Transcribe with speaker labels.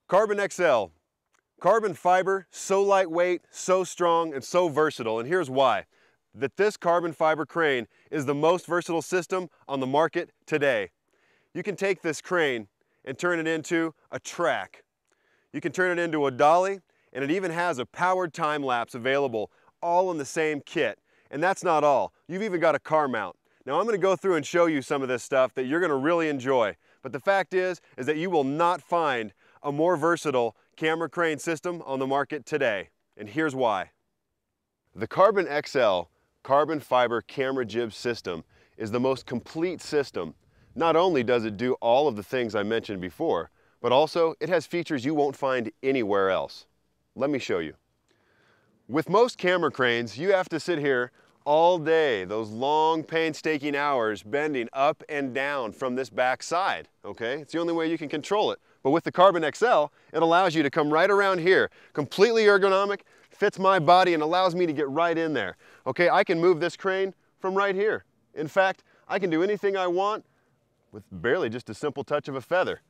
Speaker 1: Carbon XL. Carbon fiber, so lightweight, so strong, and so versatile, and here's why. This carbon fiber crane is the most versatile system on the market today. You can take this crane and turn it into a track. You can turn it into a dolly, and it even has a powered time lapse available, all in the same kit. And that's not all. You've even got a car mount. Now I'm going to go through and show you some of this stuff that you're going to really enjoy. But the fact is that you will not find a more versatile camera crane system on the market today. And here's why. The Carbon XL carbon fiber camera jib system is the most complete system. Not only does it do all of the things I mentioned before, but also it has features you won't find anywhere else. Let me show you. With most camera cranes, you have to sit here all day, those long painstaking hours bending up and down from this back side, okay? It's the only way you can control it. But with the Carbon XL, it allows you to come right around here, completely ergonomic, fits my body and allows me to get right in there. Okay, I can move this crane from right here. In fact, I can do anything I want with barely just a simple touch of a feather.